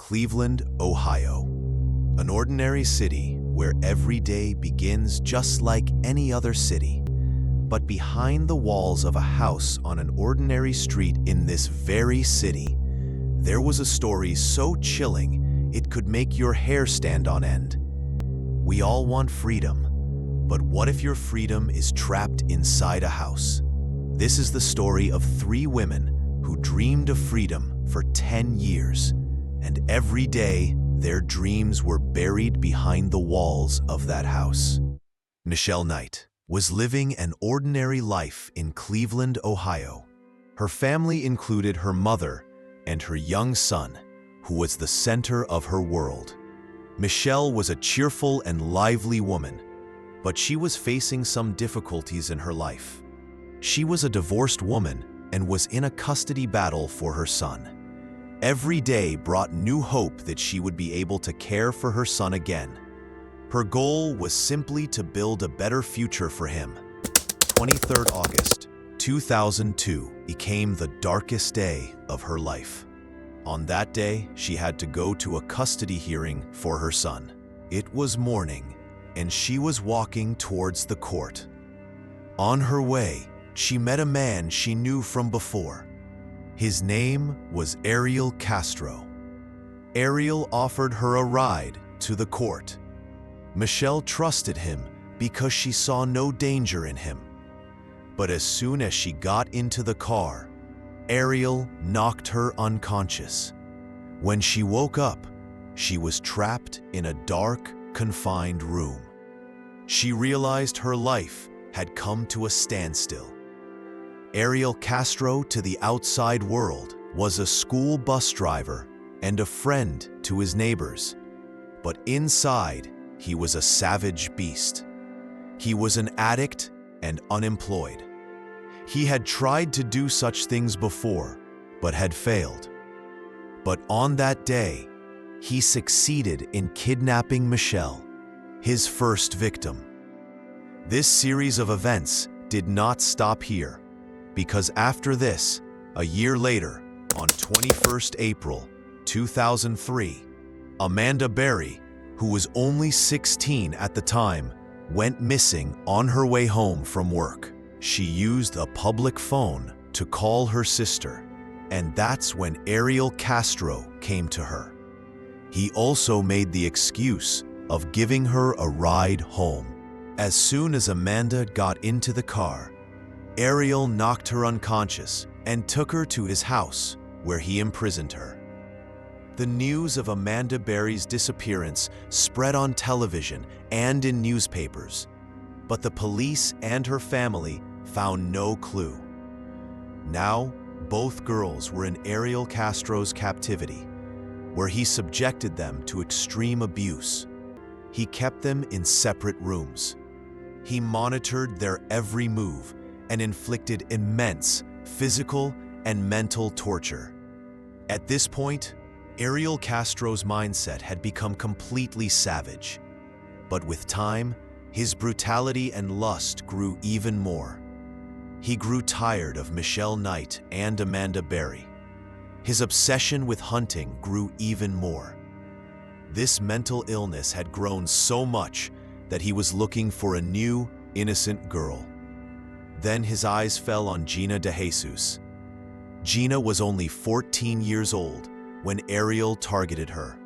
Cleveland, Ohio. An ordinary city where every day begins just like any other city. But behind the walls of a house on an ordinary street in this very city, there was a story so chilling it could make your hair stand on end. We all want freedom, but what if your freedom is trapped inside a house? This is the story of three women who dreamed of freedom for 10 years, and every day their dreams were buried behind the walls of that house. Michelle Knight was living an ordinary life in Cleveland, Ohio. Her family included her mother and her young son, who was the center of her world. Michelle was a cheerful and lively woman, but she was facing some difficulties in her life. She was a divorced woman and was in a custody battle for her son. Every day brought new hope that she would be able to care for her son again. Her goal was simply to build a better future for him. 23rd August 2002 became the darkest day of her life. On that day, she had to go to a custody hearing for her son. It was morning, and she was walking towards the court. On her way, she met a man she knew from before. His name was Ariel Castro. Ariel offered her a ride to the court. Michelle trusted him because she saw no danger in him. But as soon as she got into the car, Ariel knocked her unconscious. When she woke up, she was trapped in a dark, confined room. She realized her life had come to a standstill. Ariel Castro, to the outside world, was a school bus driver and a friend to his neighbors. But inside, he was a savage beast. He was an addict and unemployed. He had tried to do such things before, but had failed. But on that day, he succeeded in kidnapping Michelle, his first victim. This series of events did not stop here, because after this, a year later, on 21st April 2003, Amanda Berry, who was only 16 at the time, went missing on her way home from work. She used a public phone to call her sister, and that's when Ariel Castro came to her. He also made the excuse of giving her a ride home. As soon as Amanda got into the car, Ariel knocked her unconscious and took her to his house, where he imprisoned her. The news of Amanda Berry's disappearance spread on television and in newspapers, but the police and her family found no clue. Now, both girls were in Ariel Castro's captivity, where he subjected them to extreme abuse. He kept them in separate rooms. He monitored their every move and inflicted immense physical and mental torture. At this point, Ariel Castro's mindset had become completely savage. But with time, his brutality and lust grew even more. He grew tired of Michelle Knight and Amanda Berry. His obsession with hunting grew even more. This mental illness had grown so much that he was looking for a new, innocent girl. Then his eyes fell on Gina DeJesus. Gina was only 14 years old when Ariel targeted her.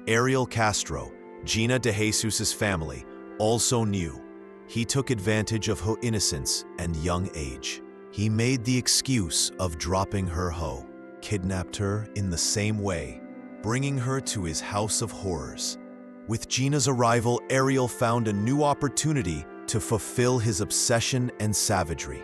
Ariel Castro, Gina DeJesus's family, also knew. He took advantage of her innocence and young age. He made the excuse of dropping her hoe, kidnapped her in the same way, bringing her to his house of horrors. With Gina's arrival, Ariel found a new opportunity to fulfill his obsession and savagery.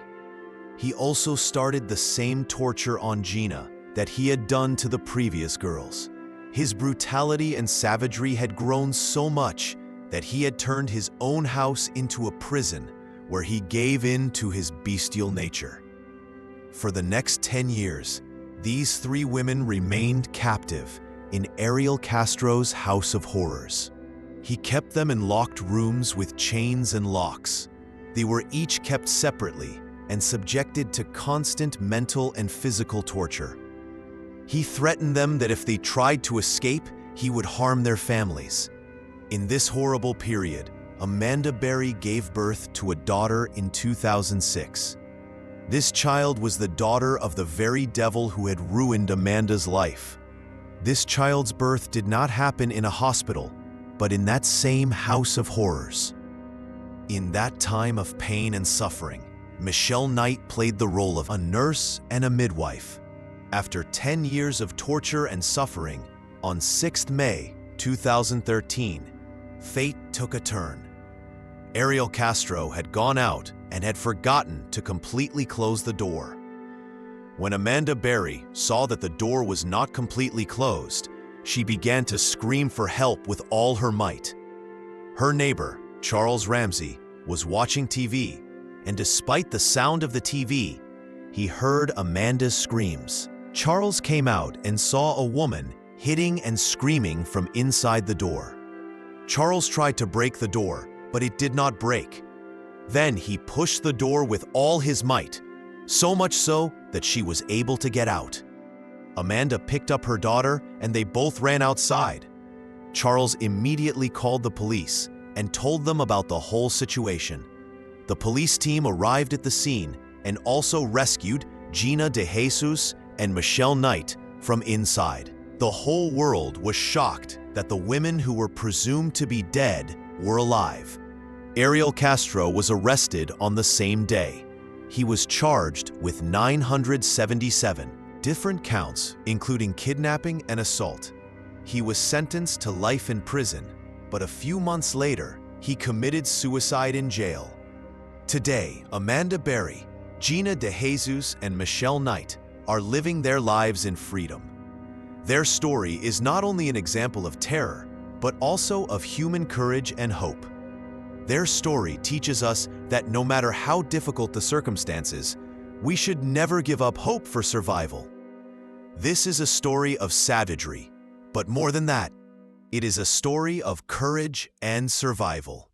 He also started the same torture on Gina that he had done to the previous girls. His brutality and savagery had grown so much that he had turned his own house into a prison where he gave in to his bestial nature. For the next 10 years, these three women remained captive in Ariel Castro's house of horrors. He kept them in locked rooms with chains and locks. They were each kept separately and subjected to constant mental and physical torture. He threatened them that if they tried to escape, he would harm their families. In this horrible period, Amanda Berry gave birth to a daughter in 2006. This child was the daughter of the very devil who had ruined Amanda's life. This child's birth did not happen in a hospital, but in that same house of horrors. In that time of pain and suffering, Michelle Knight played the role of a nurse and a midwife. After 10 years of torture and suffering, on 6th May 2013, fate took a turn. Ariel Castro had gone out and had forgotten to completely close the door. When Amanda Berry saw that the door was not completely closed, she began to scream for help with all her might. Her neighbor, Charles Ramsey, was watching TV, and despite the sound of the TV, he heard Amanda's screams. Charles came out and saw a woman hitting and screaming from inside the door. Charles tried to break the door, but it did not break. Then he pushed the door with all his might, so much so that she was able to get out. Amanda picked up her daughter and they both ran outside. Charles immediately called the police and told them about the whole situation. The police team arrived at the scene and also rescued Gina DeJesus and Michelle Knight from inside. The whole world was shocked that the women who were presumed to be dead were alive. Ariel Castro was arrested on the same day. He was charged with 977 different counts, including kidnapping and assault. He was sentenced to life in prison, but a few months later, he committed suicide in jail. Today, Amanda Berry, Gina DeJesus, and Michelle Knight are living their lives in freedom. Their story is not only an example of terror, but also of human courage and hope. Their story teaches us that no matter how difficult the circumstances, we should never give up hope for survival. This is a story of savagery, but more than that, it is a story of courage and survival.